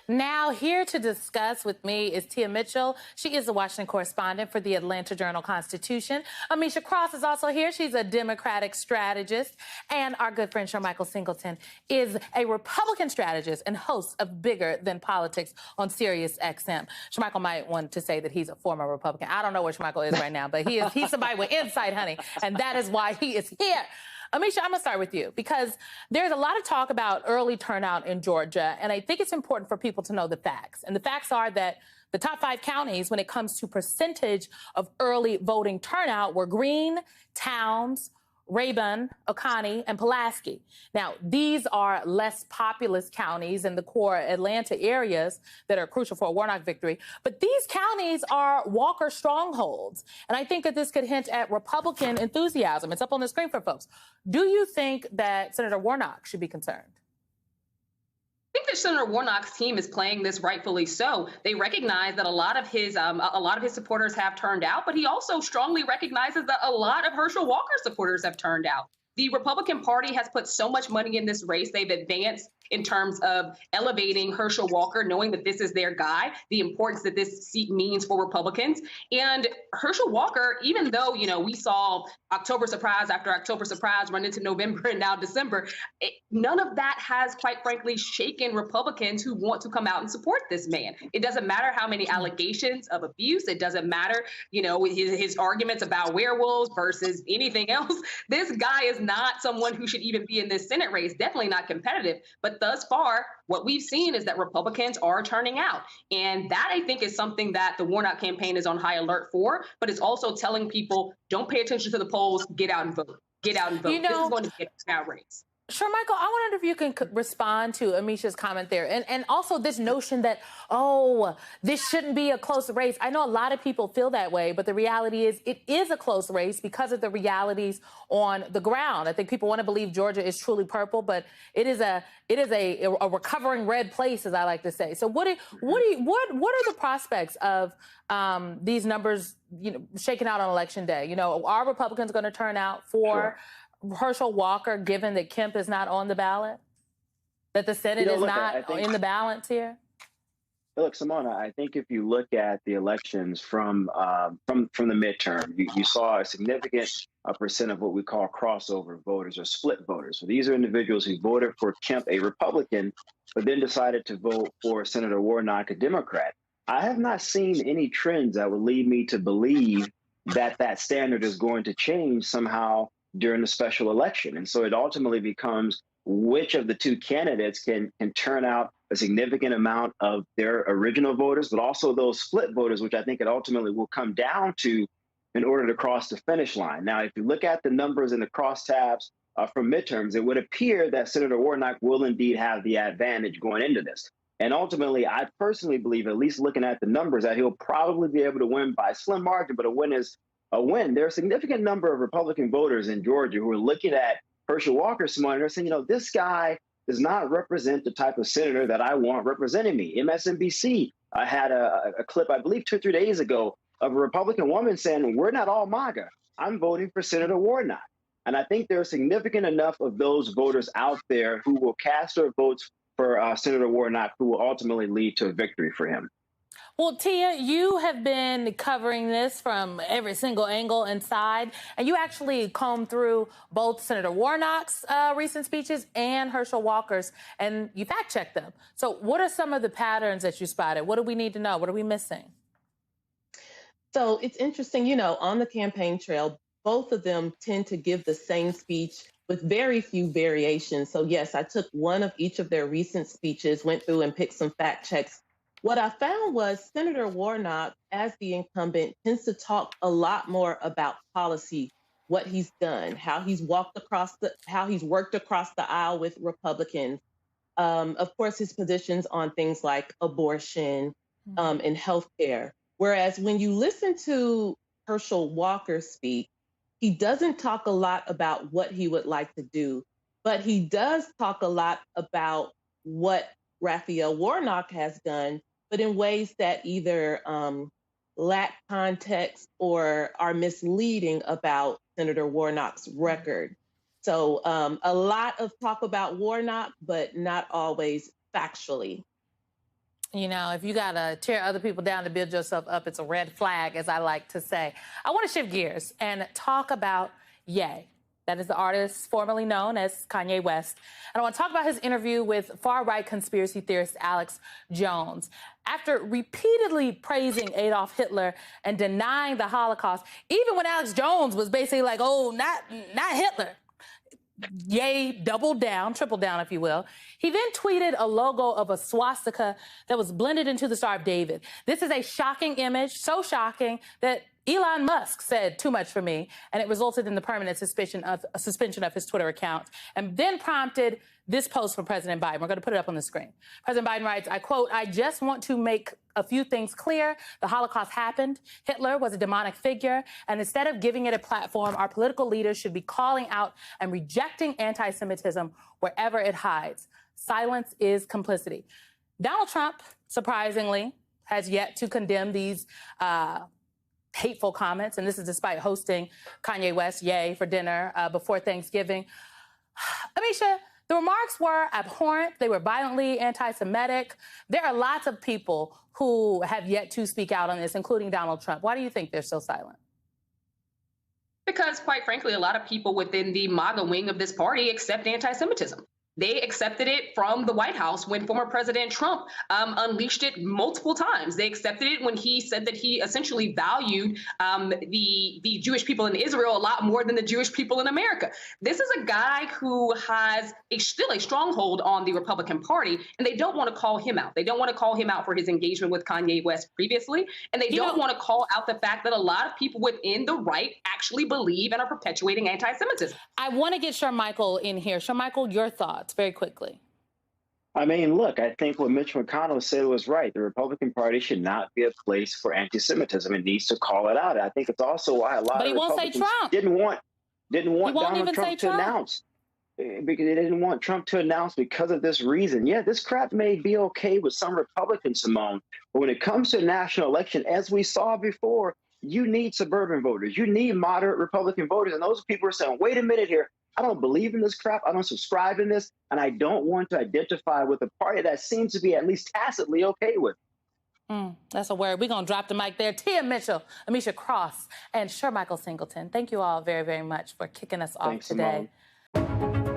Now, here to discuss with me is Tia Mitchell. She is the Washington correspondent for the Atlanta Journal-Constitution. Amisha Cross is also here. She's a Democratic strategist. And our good friend Shermichael Singleton is a Republican strategist and host of Bigger Than Politics on Sirius XM. Shermichael might want to say that he's a former Republican. I don't know where Shermichael is right now, but he's somebody with insight, honey. And that is why he is here. Amisha, I'm going to start with you because there's a lot of talk about early turnout in Georgia, and I think it's important for people to know the facts. And the facts are that the top 5 counties, when it comes to percentage of early voting turnout, were Greene, Towns, Rabun, Oconee, and Pulaski. Now, these are less populous counties in the core Atlanta areas that are crucial for a Warnock victory. But these counties are Walker strongholds. And I think that this could hint at Republican enthusiasm. It's up on the screen for folks. Do you think that Senator Warnock should be concerned? I think that Senator Warnock's team is playing this rightfully so. They recognize that a lot of his supporters have turned out, but he also strongly recognizes that a lot of Herschel Walker supporters have turned out. The Republican Party has put so much money in this race. They've advanced in terms of elevating Herschel Walker, knowing that this is their guy, the importance that this seat means for Republicans. And Herschel Walker, even though, we saw October surprise after October surprise run into November and now December, none of that has, quite frankly, shaken Republicans who want to come out and support this man. It doesn't matter how many allegations of abuse. It doesn't matter, his arguments about werewolves versus anything else. This guy is not someone who should even be in this Senate race, definitely not competitive. But thus far, what we've seen is that Republicans are turning out. And that, I think, is something that the Warnock campaign is on high alert for. But it's also telling people, don't pay attention to the polls, get out and vote. Get out and vote. This is going to be a crowd race. Shermichael, I wonder if you can respond to Amisha's comment there. And also this notion that, this shouldn't be a close race. I know a lot of people feel that way, but the reality is it is a close race because of the realities on the ground. I think people want to believe Georgia is truly purple, but it is a recovering red place, as I like to say. So what are the prospects of these numbers, shaking out on Election Day? Are Republicans going to turn out for Herschel Walker, given that Kemp is not on the ballot, that the Senate is not in the balance here? Look, Simona, I think if you look at the elections from the midterm, you saw a significant percent of what we call crossover voters or split voters. So these are individuals who voted for Kemp, a Republican, but then decided to vote for Senator Warnock, a Democrat. I have not seen any trends that would lead me to believe that that standard is going to change somehow during the special election. And so it ultimately becomes which of the two candidates can turn out a significant amount of their original voters, but also those split voters, which I think it ultimately will come down to in order to cross the finish line. Now, if you look at the numbers in the crosstabs from midterms, it would appear that Senator Warnock will indeed have the advantage going into this. And ultimately, I personally believe, at least looking at the numbers, that he'll probably be able to win by a slim margin, but a win is a win. There are a significant number of Republican voters in Georgia who are looking at Herschel Walker and they're saying, this guy does not represent the type of senator that I want representing me. MSNBC had a clip, I believe 2 or 3 days ago, of a Republican woman saying, we're not all MAGA. I'm voting for Senator Warnock. And I think there are significant enough of those voters out there who will cast their votes for Senator Warnock, who will ultimately lead to a victory for him. Well, Tia, you have been covering this from every single angle and side, and you actually combed through both Senator Warnock's recent speeches and Herschel Walker's, and you fact-checked them. So what are some of the patterns that you spotted? What do we need to know? What are we missing? So it's interesting, on the campaign trail, both of them tend to give the same speech with very few variations. So yes, I took one of each of their recent speeches, went through and picked some fact checks. What I found was Senator Warnock, as the incumbent, tends to talk a lot more about policy, what he's done, how he's worked across the aisle with Republicans. Of course, his positions on things like abortion and healthcare. Whereas when you listen to Herschel Walker speak, he doesn't talk a lot about what he would like to do, but he does talk a lot about what Raphael Warnock has done, but in ways that either lack context or are misleading about Senator Warnock's record. So a lot of talk about Warnock, but not always factually. You know, if you got to tear other people down to build yourself up, it's a red flag, as I like to say. I want to shift gears and talk about Ye. That is the artist formerly known as Kanye West. And I want to talk about his interview with far-right conspiracy theorist Alex Jones. After repeatedly praising Adolf Hitler and denying the Holocaust, even when Alex Jones was basically like, oh, not Hitler, Ye doubled down, tripled down, if you will. He then tweeted a logo of a swastika that was blended into the Star of David. This is a shocking image, so shocking that Elon Musk said too much for me, and it resulted in the permanent suspension of his Twitter account, and then prompted this post from President Biden. We're going to put it up on the screen. President Biden writes, I quote, I just want to make a few things clear. The Holocaust happened. Hitler was a demonic figure. And instead of giving it a platform, our political leaders should be calling out and rejecting anti-Semitism wherever it hides. Silence is complicity. Donald Trump, surprisingly, has yet to condemn these hateful comments. And this is despite hosting Kanye West, Ye, for dinner before Thanksgiving. Amisha, the remarks were abhorrent. They were violently anti-Semitic. There are lots of people who have yet to speak out on this, including Donald Trump. Why do you think they're so silent? Because, quite frankly, a lot of people within the MAGA wing of this party accept anti-Semitism. They accepted it from the White House when former President Trump unleashed it multiple times. They accepted it when he said that he essentially valued the Jewish people in Israel a lot more than the Jewish people in America. This is a guy who has still a stronghold on the Republican Party, and they don't want to call him out. They don't want to call him out for his engagement with Kanye West previously, and they don't want to call out the fact that a lot of people within the right actually believe and are perpetuating anti-Semitism. I want to get Shermichael in here. Shermichael, your thoughts very quickly. I mean, look, I think what Mitch McConnell said was right. The Republican Party should not be a place for anti-Semitism. It needs to call it out. I think it's also why a lot of Republicans didn't want Donald Trump to announce. Because they didn't want Trump to announce because of this reason. Yeah, this crap may be okay with some Republicans, Simone, but when it comes to a national election, as we saw before, you need suburban voters. You need moderate Republican voters. And those people are saying, wait a minute here. I don't believe in this crap. I don't subscribe in this. And I don't want to identify with a party that seems to be at least tacitly okay with it. That's a word. We're going to drop the mic there. Tia Mitchell, Amisha Cross, and Shermichael Singleton. Thank you all very, very much for kicking us off today. Simone.